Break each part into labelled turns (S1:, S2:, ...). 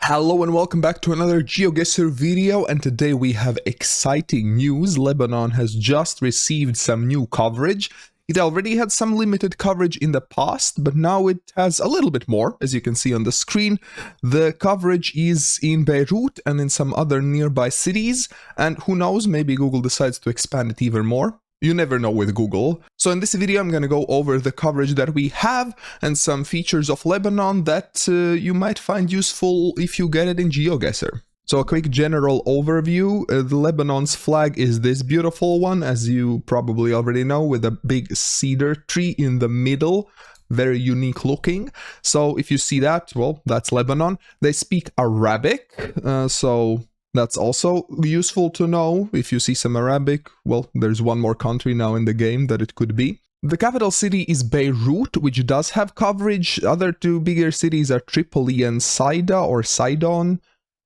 S1: Hello and welcome back to another Geoguessr video, and today we have exciting news. Lebanon has just received some new coverage. It already had some limited coverage in the past, but now it has a little bit more, as you can see on the screen. The coverage is in Beirut and in some other nearby cities, and who knows, maybe Google decides to expand it even more. You never know with Google. So in this video I'm going to go over the coverage that we have and some features of Lebanon that you might find useful if you get it in Geoguessr. So a quick general overview. The Lebanon's flag is this beautiful one, as you probably already know, with a big cedar tree in the middle. Very unique looking. So if you see that, well, that's Lebanon. They speak Arabic, so that's also useful to know. If you see some Arabic, well, there's one more country now in the game that it could be. The capital city is Beirut, which does have coverage. Other two bigger cities are Tripoli and Saida or Sidon.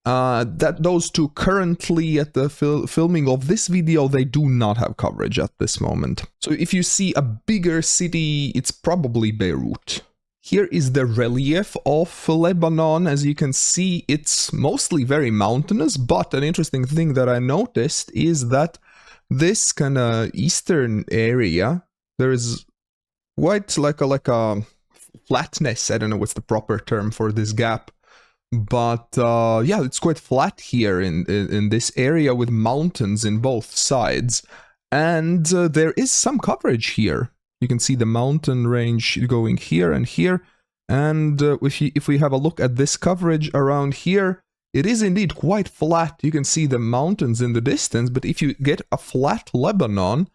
S1: Those two currently at the filming of this video, they do not have coverage at this moment. So if you see a bigger city, it's probably Beirut. Here is the relief of Lebanon. As you can see, it's mostly very mountainous, but an interesting thing that I noticed is that this kind of eastern area, there is quite like a flatness. I don't know what's the proper term for this gap, but yeah, it's quite flat here in this area with mountains in both sides, and there is some coverage here. You can see the mountain range going here and here, and if we have a look at this coverage around here, it is indeed quite flat. You can see the mountains in the distance, but if you get a flat Lebanon,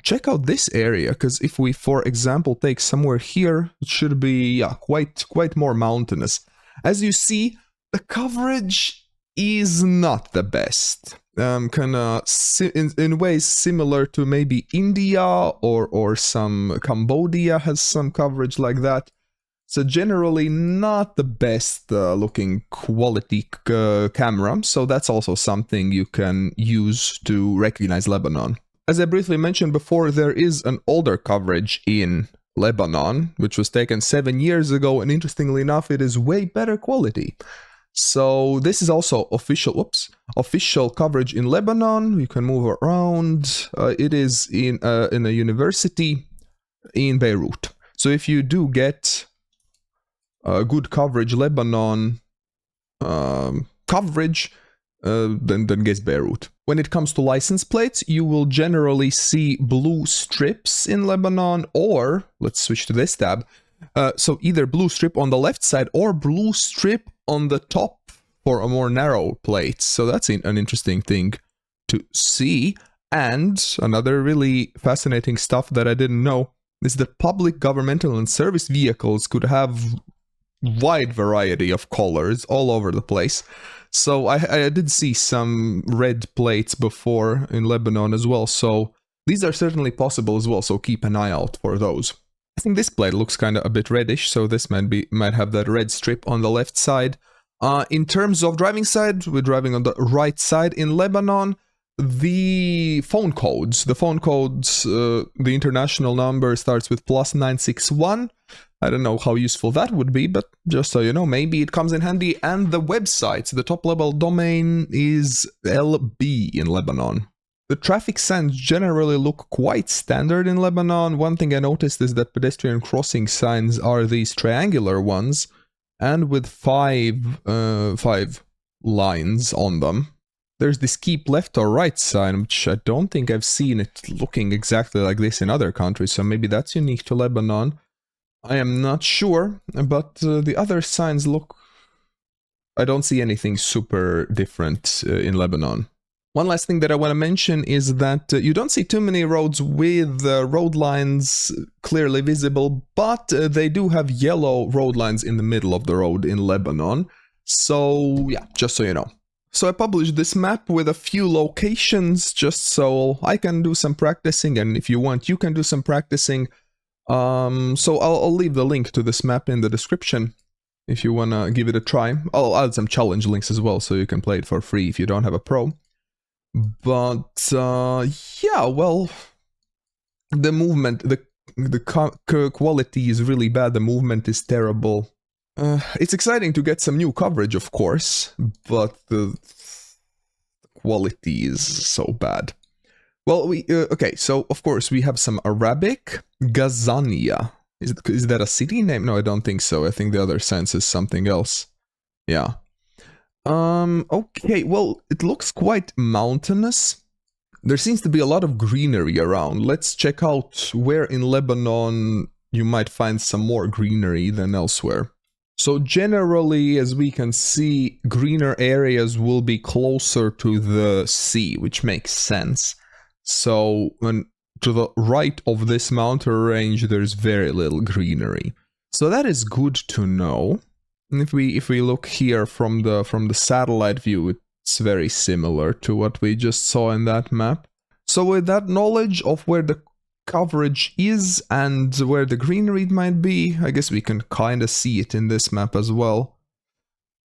S1: check out this area, because if we, for example, take somewhere here, it should be quite more mountainous. As you see, the coverage is not the best. Kind of in ways similar to maybe India or some Cambodia has some coverage like that. So generally not the best looking quality camera. So that's also something you can use to recognize Lebanon. As I briefly mentioned before, there is an older coverage in Lebanon, which was taken 7 years ago, and interestingly enough, it is way better quality. So this is also official coverage in Lebanon. You can move around. It is in a university in Beirut. So if you do get good coverage Lebanon coverage, then guess Beirut. When it comes to license plates, you will generally see blue strips in Lebanon, or let's switch to this tab. So either blue strip on the left side or blue strip on the top for a more narrow plate. So that's an interesting thing to see. And another really fascinating stuff that I didn't know is that public, governmental, and service vehicles could have wide variety of colors all over the place. So I did see some red plates before in Lebanon as well. So these are certainly possible as well. So keep an eye out for those. I think this plate looks kind of a bit reddish, so this might have that red strip on the left side. In terms of driving side, we're driving on the right side in Lebanon. The phone codes, the international number starts with +961. I don't know how useful that would be, but just so you know, maybe it comes in handy. And the websites, the top level domain is LB in Lebanon. The traffic signs generally look quite standard in Lebanon. One thing I noticed is that pedestrian crossing signs are these triangular ones, and with five lines on them. There's this keep left or right sign, which I don't think I've seen it looking exactly like this in other countries, so maybe that's unique to Lebanon. I am not sure, but the other signs look... I don't see anything super different in Lebanon. One last thing that I want to mention is that you don't see too many roads with road lines clearly visible, but they do have yellow road lines in the middle of the road in Lebanon. So yeah, just so you know. So I published this map with a few locations just so I can do some practicing, and if you want, you can do some practicing. So I'll leave the link to this map in the description if you want to give it a try. I'll add some challenge links as well so you can play it for free if you don't have a pro. But yeah, well, the movement, the quality is really bad, the movement is terrible. It's exciting to get some new coverage, of course, but the quality is so bad. Well, okay, so of course we have some Arabic. Gazania. Is that a city name? No, I don't think so. I think the other sense is something else. Yeah. Okay, well, it looks quite mountainous. There seems to be a lot of greenery around. Let's check out where in Lebanon you might find some more greenery than elsewhere. So generally, as we can see, greener areas will be closer to the sea, which makes sense. So to the right of this mountain range, there's very little greenery. So that is good to know. And if we look here from the satellite view, it's very similar to what we just saw in that map. So with that knowledge of where the coverage is and where the greenery might be, I guess we can kind of see it in this map as well.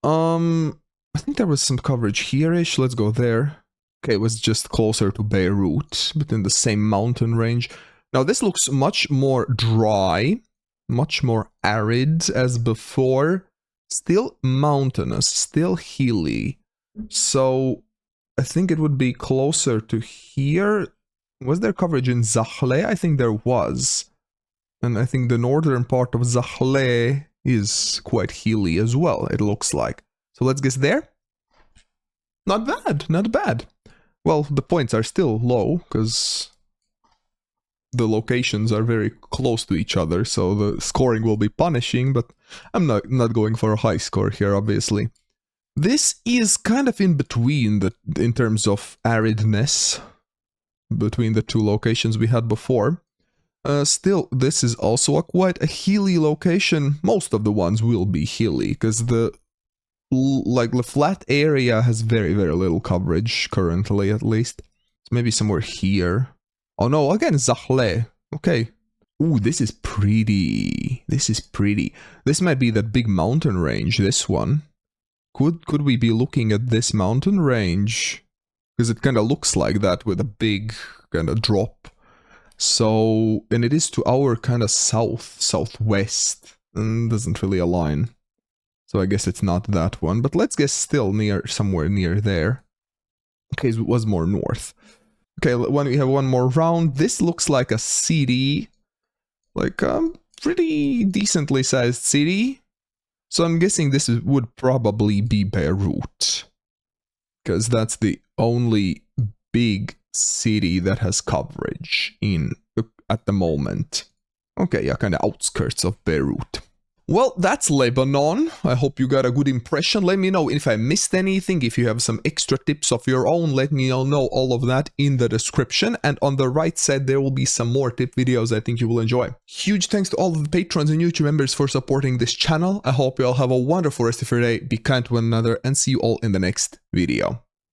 S1: I think there was some coverage here-ish. Let's go there. Okay, it was just closer to Beirut, but in the same mountain range. Now this looks much more dry, much more arid as before. Still mountainous, still hilly. So I think it would be closer to here. Was there coverage in Zahle? I think there was. And I think the northern part of Zahle is quite hilly as well, it looks like. So let's guess there. Not bad, not bad. Well, the points are still low, because the locations are very close to each other, so the scoring will be punishing, but I'm not going for a high score here, obviously. This is kind of in between in terms of aridness between the two locations we had before. Still, this is also quite a hilly location. Most of the ones will be hilly, because the flat area has very, very little coverage currently, at least. So maybe somewhere here. Oh no, again, Zahle. Okay. Ooh, this is pretty. This is pretty. This might be that big mountain range, this one. Could we be looking at this mountain range? Because it kind of looks like that with a big kind of drop. So, and it is to our kind of southwest. And doesn't really align. So I guess it's not that one. But let's guess still somewhere near there. Okay, it was more north. Okay, when we have one more round, this looks like a city. Like a pretty decently sized city. So I'm guessing this would probably be Beirut. Because that's the only big city that has coverage at the moment. Okay, yeah, kind of outskirts of Beirut. Well, that's Lebanon. I hope you got a good impression. Let me know if I missed anything. If you have some extra tips of your own, let me know all of that in the description. And on the right side, there will be some more tip videos I think you will enjoy. Huge thanks to all of the patrons and YouTube members for supporting this channel. I hope you all have a wonderful rest of your day. Be kind to one another and see you all in the next video.